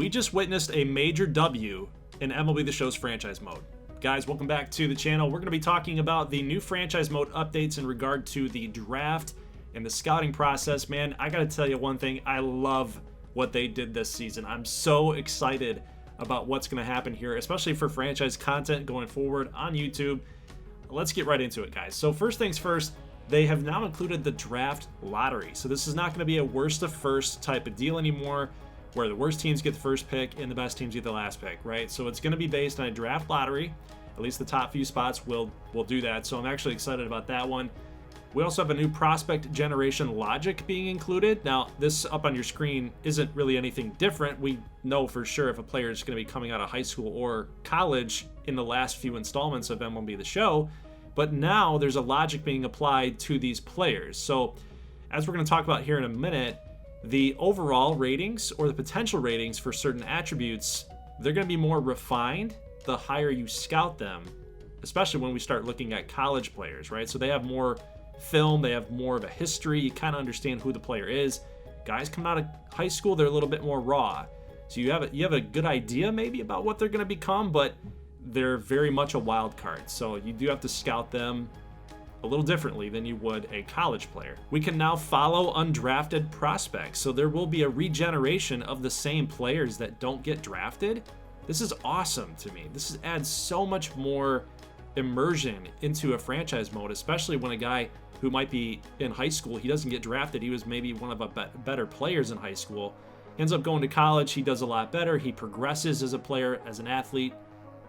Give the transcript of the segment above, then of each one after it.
We just witnessed a major W in MLB The Show's franchise mode. Guys, welcome back to the channel. We're going to be talking about the new franchise mode updates in regard to the draft and the scouting process. Man, I got to tell you one thing. I love what they did this season. I'm so excited about what's going to happen here, especially for franchise content going forward on YouTube. Let's get right into it, guys. So first things first, they have now included the draft lottery. So this is not going to be a worst of first type of deal anymore, where the worst teams get the first pick and the best teams get the last pick, right? So it's going to be based on a draft lottery. At least the top few spots will do that. So I'm actually excited about that one. We also have a new prospect generation logic being included. Now, this up on your screen isn't really anything different. We know for sure if a player is going to be coming out of high school or college in the last few installments of MLB The Show. But now there's a logic being applied to these players. So as we're going to talk about here in a minute, the overall ratings or the potential ratings for certain attributes, they're going to be more refined the higher you scout them, especially when we start looking at college players, right? So they have more film, they have more of a history, you kind of understand who the player is. Guys coming out of high school, they're a little bit more raw. So you have a good idea maybe about what they're going to become, but they're very much a wild card. So you do have to scout them a little differently than you would a college player. We can now follow undrafted prospects. So there will be a regeneration of the same players that don't get drafted. This is awesome to me. This adds so much more immersion into a franchise mode, especially when a guy who might be in high school, he doesn't get drafted. He was maybe one of the better players in high school. Ends up going to college. He does a lot better. He progresses as a player, as an athlete.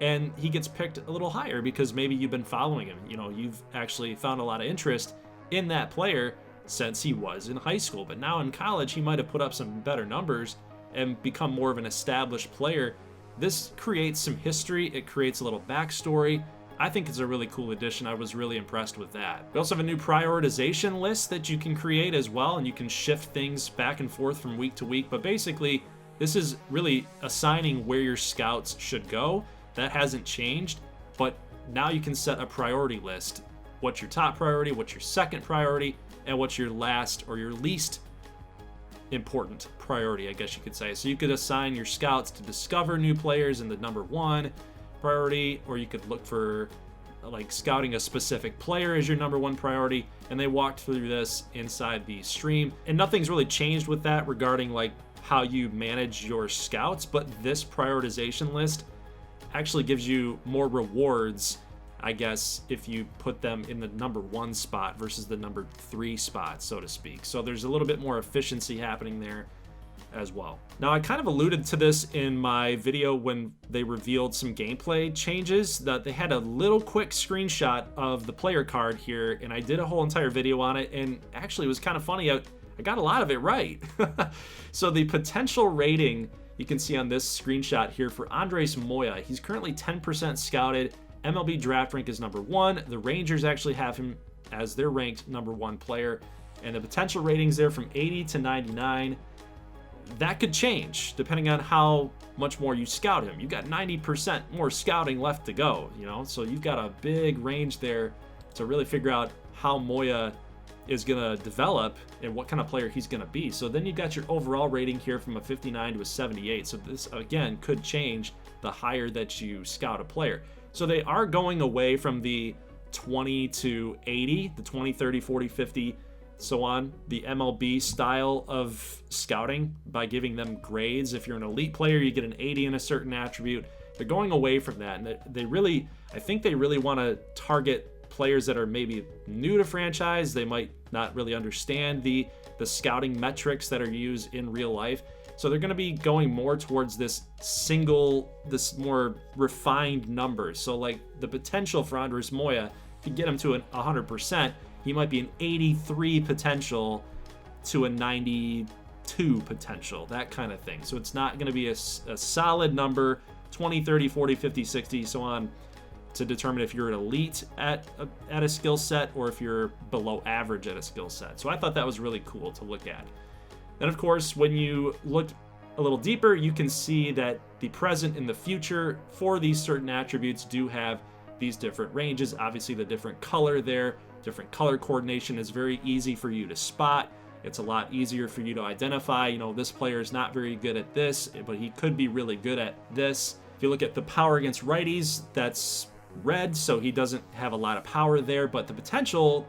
And he gets picked a little higher because maybe you've been following him. You know, you've actually found a lot of interest in that player since he was in high school. But now in college, he might have put up some better numbers and become more of an established player. This creates some history. It creates a little backstory. I think it's a really cool addition. I was really impressed with that. We also have a new prioritization list that you can create as well, and you can shift things back and forth from week to week. But basically, this is really assigning where your scouts should go. That hasn't changed, but now you can set a priority list. What's your top priority, what's your second priority, and what's your last or your least important priority, I guess you could say. So you could assign your scouts to discover new players in the number one priority, or you could look for like scouting a specific player as your number one priority. And they walked through this inside the stream, and nothing's really changed with that regarding like how you manage your scouts, but this prioritization list actually gives you more rewards, I guess, if you put them in the number one spot versus the number three spot, so to speak. So there's a little bit more efficiency happening there as well. Now, I kind of alluded to this in my video when they revealed some gameplay changes, that they had a little quick screenshot of the player card here, and I did a whole entire video on it, and actually it was kind of funny. I got a lot of it right. So the potential rating you can see on this screenshot here for Andres Moya, he's currently 10% scouted. MLB draft rank is number one. The Rangers actually have him as their ranked number one player. And the potential ratings there from 80 to 99. That could change depending on how much more you scout him. You've got 90% more scouting left to go, you know? So you've got a big range there to really figure out how Moya is going to develop and what kind of player he's going to be. So then you've got your overall rating here from a 59 to a 78. So this, again, could change the higher that you scout a player. So they are going away from the 20 to 80, the 20, 30, 40, 50, so on, the MLB style of scouting by giving them grades. If you're an elite player, you get an 80 in a certain attribute. They're going away from that. And they really, I think they really want to target players that are maybe new to franchise. They might not really understand the scouting metrics that are used in real life. So they're going to be going more towards this more refined number. So like the potential for Andres Moya, if you get him to 100%, he might be an 83 potential to a 92 potential, that kind of thing. So it's not going to be a solid number, 20, 30, 40, 50, 60, so on, to determine if you're an elite at a skill set or if you're below average at a skill set. So I thought that was really cool to look at. Then, of course, when you look a little deeper, you can see that the present and the future for these certain attributes do have these different ranges. Obviously, the different color there, different color coordination is very easy for you to spot. It's a lot easier for you to identify, you know, this player is not very good at this, but he could be really good at this. If you look at the power against righties, that's red, so he doesn't have a lot of power there, but the potential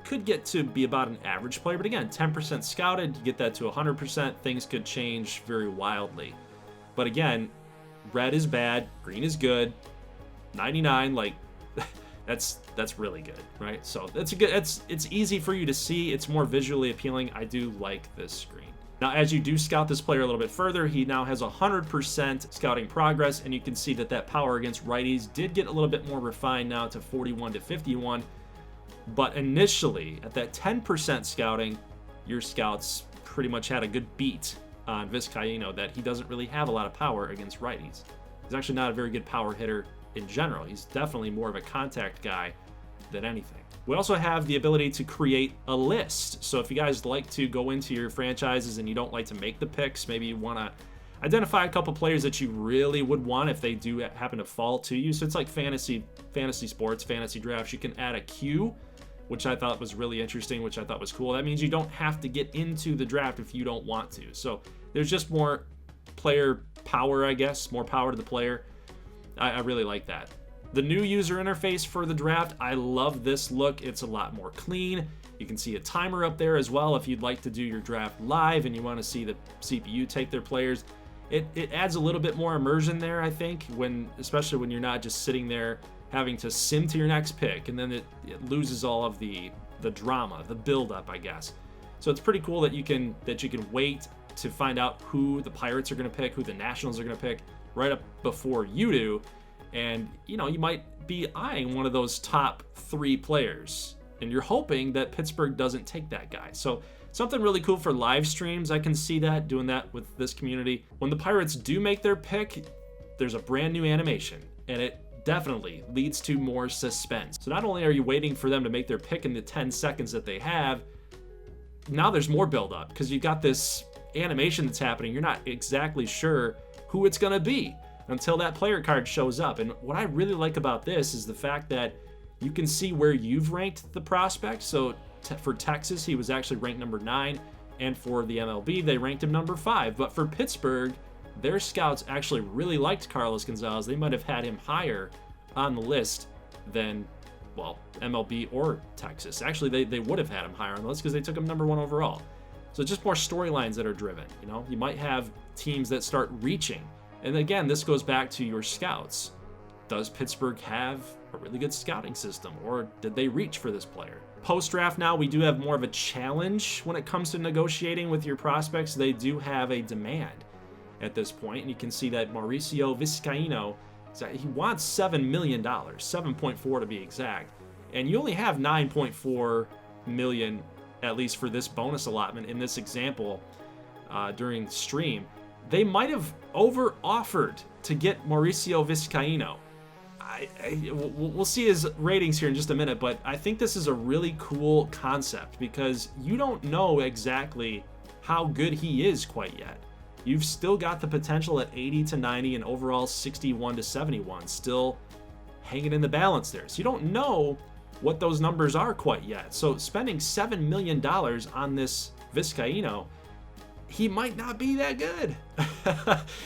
could get to be about an average player. But again, 10% scouted, you get that to 100%, things could change very wildly. But again, red is bad, green is good, 99, like that's really good, right? So it's easy for you to see. It's more visually appealing. I do like this screen. Now, as you do scout this player a little bit further, he now has 100% scouting progress, and you can see that power against righties did get a little bit more refined now to 41 to 51. But initially, at that 10% scouting, your scouts pretty much had a good beat on Vizcaino that he doesn't really have a lot of power against righties. He's actually not a very good power hitter in general. He's definitely more of a contact guy than anything. We also have the ability to create a list. So if you guys like to go into your franchises and you don't like to make the picks, maybe you want to identify a couple players that you really would want if they do happen to fall to you. So it's like fantasy sports, fantasy drafts. You can add a queue, which I thought was really interesting, which I thought was cool. That means you don't have to get into the draft if you don't want to. So there's just more player power, I guess, more power to the player. I really like that. The new user interface for the draft, I love this look. It's a lot more clean. You can see a timer up there as well if you'd like to do your draft live and you want to see the CPU take their players. It adds a little bit more immersion there, I think, especially when you're not just sitting there having to sim to your next pick, and then it loses all of the drama, the build-up, I guess. So it's pretty cool that you can wait to find out who the Pirates are going to pick, who the Nationals are going to pick, right up before you do. And, you know, you might be eyeing one of those top 3 players, and you're hoping that Pittsburgh doesn't take that guy. So something really cool for live streams. I can see that, doing that with this community. When the Pirates do make their pick, there's a brand new animation, and it definitely leads to more suspense. So not only are you waiting for them to make their pick in the 10 seconds that they have, now there's more build up because you've got this animation that's happening. You're not exactly sure who it's going to be until that player card shows up. And what I really like about this is the fact that you can see where you've ranked the prospect. So for Texas, he was actually ranked number 9, and for the MLB, they ranked him number 5. But for Pittsburgh, their scouts actually really liked Carlos Gonzalez. They might have had him higher on the list than, well, MLB or Texas. Actually, they would have had him higher on the list because they took him number 1 overall. So just more storylines that are driven. You know, you might have teams that start reaching. And again, this goes back to your scouts. Does Pittsburgh have a really good scouting system, or did they reach for this player? Post-draft now, we do have more of a challenge when it comes to negotiating with your prospects. They do have a demand at this point, and you can see that Mauricio Vizcaino, he wants $7 million, 7.4 to be exact, and you only have 9.4 million, at least for this bonus allotment in this example during stream. They might have over-offered to get Mauricio Vizcaino. We'll see his ratings here in just a minute, but I think this is a really cool concept because you don't know exactly how good he is quite yet. You've still got the potential at 80 to 90 and overall 61 to 71, still hanging in the balance there. So you don't know what those numbers are quite yet. So spending $7 million on this Vizcaino, he might not be that good.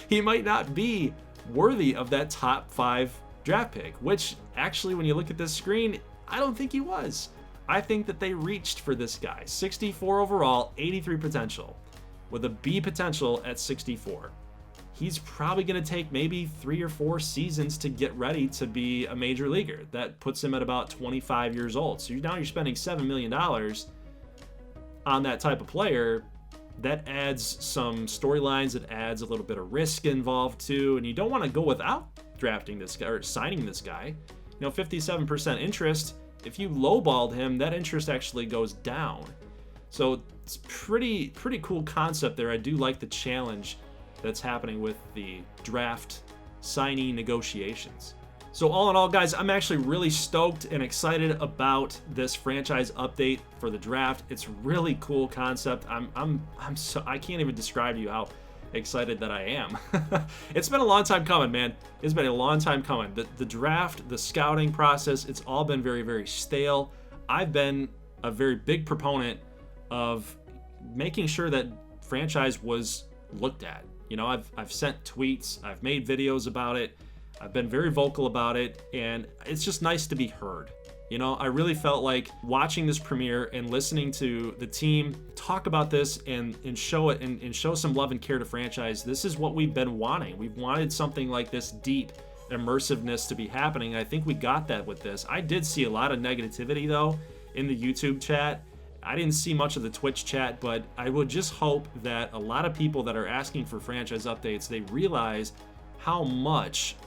He might not be worthy of that top 5 draft pick, which actually, when you look at this screen, I don't think he was. I think that they reached for this guy. 64 overall, 83 potential, with a B potential at 64. He's probably going to take maybe 3 or 4 seasons to get ready to be a major leaguer. That puts him at about 25 years old. So now you're spending $7 million on that type of player. That adds some storylines. It adds a little bit of risk involved too. And you don't want to go without drafting this guy or signing this guy. You know, 57% interest. If you lowballed him, that interest actually goes down. So it's pretty cool concept there. I do like the challenge that's happening with the draft signing negotiations. So all in all, guys, I'm actually really stoked and excited about this franchise update for the draft. It's really cool concept. I can't even describe to you how excited that I am. It's been a long time coming, man. It's been a long time coming. The draft, the scouting process, it's all been very, very stale. I've been a very big proponent of, making sure that franchise was looked at. You know, I've sent tweets, I've made videos about it, I've been very vocal about it, and it's just nice to be heard. You know, I really felt like watching this premiere and listening to the team talk about this and show it and show some love and care to franchise. This is what we've been wanting. We've wanted something like this deep immersiveness to be happening. I think we got that with this. I did see a lot of negativity though in the YouTube chat. I didn't see much of the Twitch chat, but I would just hope that a lot of people that are asking for franchise updates, they realize how much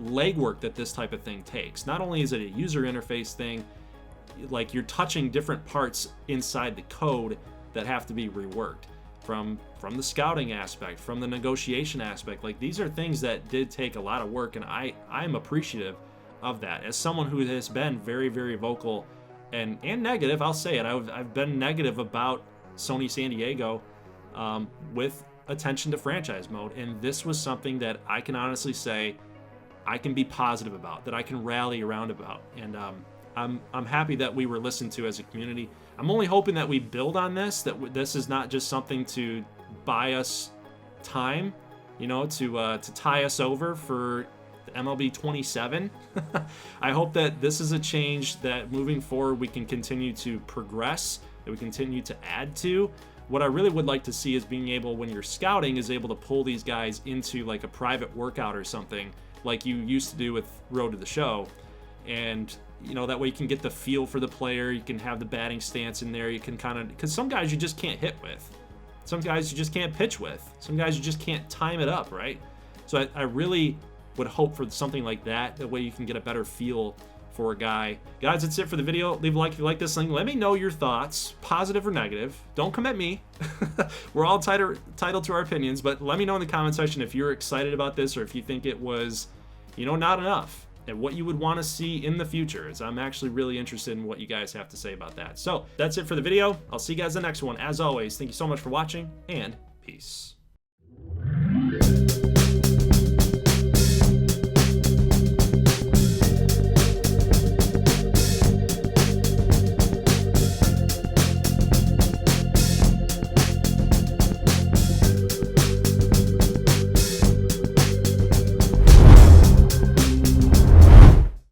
legwork that this type of thing takes. Not only is it a user interface thing, like you're touching different parts inside the code that have to be reworked from the scouting aspect, from the negotiation aspect. Like these are things that did take a lot of work, and I'm appreciative of that. As someone who has been very, very vocal and negative, I'll say it. I've been negative about Sony San Diego with attention to franchise mode, and this was something that I can honestly say I can be positive about, that I can rally around about, and I'm happy that we were listened to as a community. I'm only hoping that we build on this, that this is not just something to buy us time, you know, to tie us over for MLB 27. I hope that this is a change that moving forward we can continue to progress, that we continue to add to. What I really would like to see is being able, when you're scouting, is able to pull these guys into like a private workout or something like you used to do with Road to the Show. And, you know, that way you can get the feel for the player, you can have the batting stance in there, you can kind of, because some guys you just can't hit with. Some guys you just can't pitch with. Some guys you just can't time it up, right? So I really would hope for something like that. That way you can get a better feel for a guy. Guys, that's it for the video. Leave a like if you like this thing. Let me know your thoughts, positive or negative. Don't come at me. We're all entitled to our opinions, but let me know in the comment section if you're excited about this or if you think it was, you know, not enough, and what you would want to see in the future, as I'm actually really interested in what you guys have to say about that. So that's it for the video. I'll see you guys in the next one. As always, thank you so much for watching, and peace.